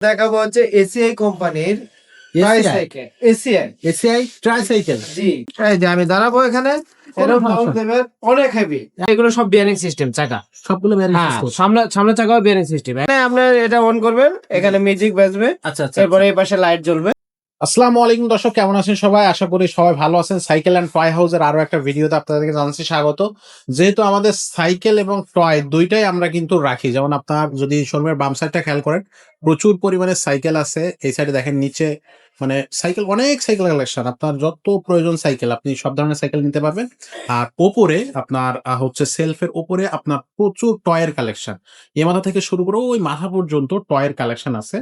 দেখাবো হচ্ছে এসিআই কোম্পানির ট্রাইসাইকেল। ACI tricycle. জি, এই যে আমি দাঁড়াবো এখানে, এরকম পাওয়ার দেবে, অনেক হেভি। এগুলো সব বিয়ারিং সিস্টেম চাকা, সবগুলো বেরিং হ্যাঁ, সিস্টেম। সামনে চাকাও বিয়ারিং সিস্টেম। এখানে আপনি এটা অন করবেন, এখানে মিউজিক বাজবে, আচ্ছা আচ্ছা। এরপরে এই পাশে লাইট জ্বলবে। আসসালামু আলাইকুম দর্শক, কেমন আছেন সবাই? আশা করি সবাই ভালো আছেন। সাইকেল অ্যান্ড টয় হাউসের আরো একটা ভিডিওতে আপনাদেরকে জানাচ্ছি স্বাগত। যেহেতু আমাদের সাইকেল এবং টয় দুইটাই আমরা কিন্তু রাখি, যেমন আপনার যদি শোরুমের বাম সাইডটা খেয়াল করেন, প্রচুর পরিমাণে সাইকেল আছে। এই সাইডে দেখেন নিচে মানে সাইকেল, অনেক সাইকেল কালেকশন। আপনার যত প্রয়োজন সাইকেল আপনি সব ধরনের সাইকেল নিতে পারবেন। আর ওপরে আপনার হচ্ছে সেলফের ওপরে আপনার প্রচুর টয়ের কালেকশন, এ মাথা থেকে শুরু করে ওই মাথা পর্যন্ত টয়ের কালেকশন আছে।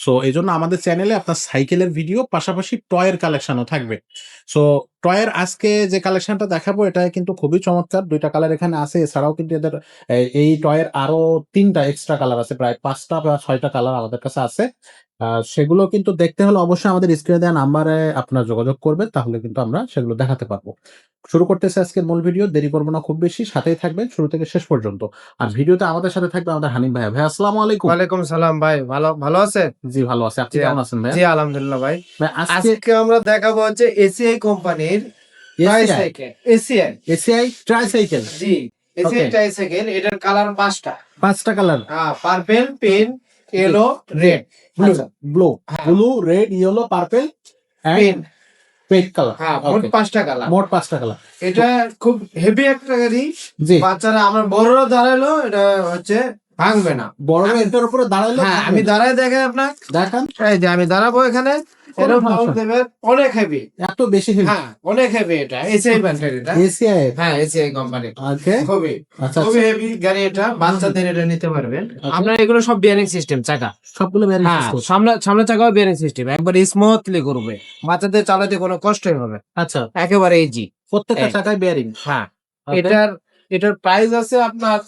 সো এই জন্য আমাদের চ্যানেলে আপনার সাইকেলের ভিডিও পাশাপাশি টয়ের কালেকশনও থাকবে। সো টয়ের আজকে যে কালেকশনটা দেখাবো এটা কিন্তু খুবই চমৎকার। দুইটা কালার এখানে আছে, এছাড়াও কিন্তু এদের এই টয়ের আরো 3টা এক্সট্রা কালার আছে, প্রায় 5টা বা 6টা কালার আমাদের কাছে আছে। সেগুলো কিন্তু দেখতে হলে অবশ্যই আমাদের স্ক্রিনে দেওয়া নাম্বারে আপনারা যোগাযোগ করবেন, তাহলে কিন্তু আমরা সেগুলো দেখাতে পারবো। শুরু করতেছে আজকের মূল ভিডিও, দেরি করবো না খুব বেশি, সাথেই থাকবেন শুরু থেকে শেষ পর্যন্ত। আর ভিডিওতে আমাদের সাথে থাকবে আমাদের হানিফ ভাই। ভাই আসসালামু আলাইকুম। ওয়ালাইকুম সালাম ভাই, ভালো আছেন? জি ভালো আছে, আপনি কেমন আছেন ভাই? জি আলহামদুলিল্লাহ ভাই। ভাই আজকে আমরা দেখাবো হচ্ছে এসিআই কোম্পানির ট্রাইসাইকেল। ACI tricycle. জি, এসিআই Okay. ট্রাইসাইকেল। এটার কালার 5টা। 5টা colour. Purple, pink, yellow, red, blue. Blue, হ্যাঁ। Blue, red, yellow, purple and pink. পেট কালার। হ্যাঁ, মোট 5টা কালার। মোট 5টা কালার। এটা খুব হেভি একটা গাড়ি। জি, বাচ্চারা, আমরা বড়রা দাঁড়াইলো এটা হচ্ছে ভাঙবে না। বড় এটার উপরে দাঁড়াইলো। হ্যাঁ, আমি দাঁড়াই দেখে আপনার, দেখান। এই যে আমি দাঁড়াবো এখানে, এরকম পাওয়ার দেবে, অনেক হেভি। এত বেশি হেভি। হ্যাঁ, অনেক হেভি। এটা এসিআই ব্র্যান্ডের, এটা এসিআই। হ্যাঁ এসিআই কোম্পানি। ওকে। খুবই আচ্ছা খুবই আচ্ছা। হেভি গাড়ি এটা, বাচ্চাদের এটা নিতে পারবেন। আচ্ছা। আপনার এগুলো সব বিয়ারিং সিস্টেম চাকা, সবগুলো বেরিং হ্যাঁ, সিস্টেম। সামনে চাকাও বিয়ারিং সিস্টেম, একবার স্মুথলি করবে, বাচ্চাদের চালাতে কোনো কষ্টই হবে, আচ্ছা, একেবারে ইজি। প্রত্যেকটা এই। চাকায় বেয়ারিং। হ্যাঁ, Okay. এটার প্রাইস আছে আপনার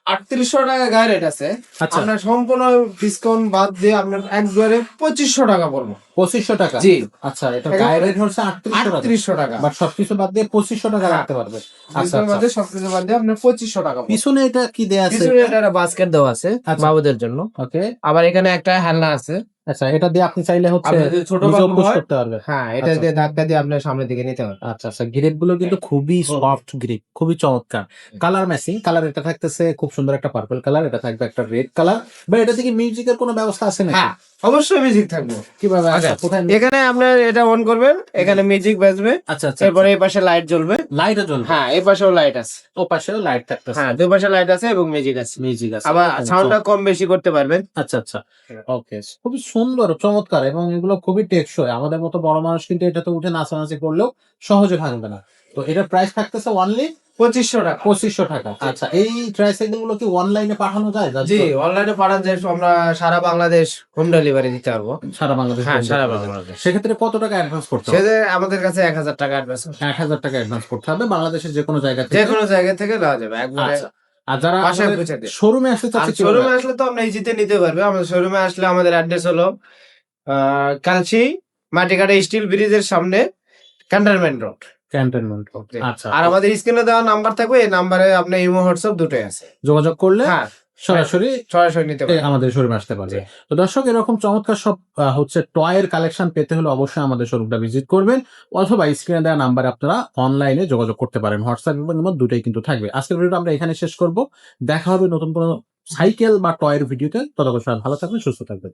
3800 টাকা গাড়ি রেট আছে। আচ্ছা, আপনার সম্পূর্ণ ডিসকাউন্ট বাদ দিয়ে আপনার একবারে 2500 টাকা পড়বে। 2500 টাকা। জি, আচ্ছা, এটা গায়ে রেট হচ্ছে 3800 টাকা। 3800 টাকা। বাট সবকিছু বাদ দিয়ে 2500 টাকা হ্যাঁ। রাখতে পারবে। আচ্ছা ডিসকাউন্ট আচ্ছা। বাদ দিয়ে সবকিছু বাদ দিয়ে আপনার 2500 টাকা পড়বে। পিছনে এটা কি দেয়া আছে? পিছনে একটা বাস্কেট দেওয়া আছে আচ্ছা। বাবুদের জন্য। ওকে। আবার এখানে একটা হেলনা আছে। আচ্ছা, এটা দিয়ে আপনি চাইলে হচ্ছে আপনি যদি ছোট নিজেও বাবু পুশ হয়, করতে পারবে। হ্যাঁ, এটা আচ্ছা। দিয়ে ধাক্কা দিয়ে আপনার সামনের দিকে নিতে হবে। আচ্ছা আচ্ছা, গ্রিপ গুলো কিন্তু খুবই সফট গ্রিপ, খুবই চমৎকার। কালার ম্যাচিং কালার, এটা থাকতেছে খুব সুন্দর একটা পার্পল কালার, এটা থাকবে একটা রেড কালার। বা এটা থেকে মিউজিকের কোনো ব্যবস্থা আছে নাকি? হ্যাঁ, অবশ্যই মিউজিক থাকবে। কিভাবে? আচ্ছা, আচ্ছা, কোথায়? এখানে আপনার এটা অন করবেন, এখানে মিউজিক বাজবে, আচ্ছা আচ্ছা। এরপরে এই পাশে লাইট জ্বলবে। লাইটও জ্বলবে। হ্যাঁ, এই পাশেও লাইট আছে। ও পাশেও লাইট থাকতেছে। হ্যাঁ, দুই পাশে লাইট আছে এবং মিউজিক আছে। মিউজিক আছে। আবার সাউন্ডটা কম বেশি করতে পারবেন। আচ্ছা আচ্ছা। ওকে, খুবই সুন্দর চমৎকার, এবং এগুলো খুবই টেকসই। আমাদের মতো বড় মানুষ কিন্তু এটাতে উঠে নাচানাচি করলেও সহজে ভাঙবে না। তো এটার প্রাইস থাকতেছে অনলি 2500 টাকা। 2500 টাকা। আচ্ছা, এই ট্রাইসাইকেল গুলো কি অনলাইনে পাঠানো যায়? জি, অনলাইনে পাঠান যায়, আমরা সারা বাংলাদেশ হোম ডেলিভারি দিতে পারবো। সারা বাংলাদেশ? হ্যাঁ, সারা বাংলাদেশ। সেক্ষেত্রে কত টাকা অ্যাডভান্স করতে হবে? সেটা আমাদের কাছে 1000 টাকা অ্যাডভান্স। 1000 টাকা অ্যাডভান্স করতে হবে, বাংলাদেশের যে কোনো জায়গা যে থেকে। কোনো জায়গা থেকে দেওয়া যাবে একবারে। আচ্ছা। আর যারা বাসায় পৌঁছে দেয়। শোরুমে আসতে চাচ্ছে, শোরুমে আসলে তো আমরা ইজিতে নিতে পারবে। আমাদের শোরুমে আসলে আমাদের অ্যাড্রেস হলো কালচি মাটিকাটা স্টিল ব্রিজের সামনে, ক্যান্টনমেন্ট রোড। Cantonment road. আচ্ছা, আর আমাদের স্ক্রিনে দেওয়া নাম্বার থাকবে, এই নাম্বারে আপনার ইমো হোয়াটসঅ্যাপ দুটোই আছে। যোগাযোগ করলে হ্যাঁ, সরাসরি নিতে পারবে। আমাদের শোরুমে আসতে পারবে। তো দর্শক, এরকম চমৎকার সব হচ্ছে টয়ের কালেকশন পেতে হলে অবশ্যই আমাদের শোরুমটা ভিজিট করবেন, অথবা স্ক্রিনে দেওয়া নাম্বারে আপনারা অনলাইনে যোগাযোগ করতে পারেন। হোয়াটসঅ্যাপ এবং ইমো দুটোই কিন্তু থাকবে। আজকের ভিডিওটা আমরা এখানে শেষ করব। দেখা হবে নতুন কোনো সাইকেল বা টয়ের ভিডিওতে। ততক্ষণ সবাই ভালো থাকবেন, সুস্থ থাকবেন।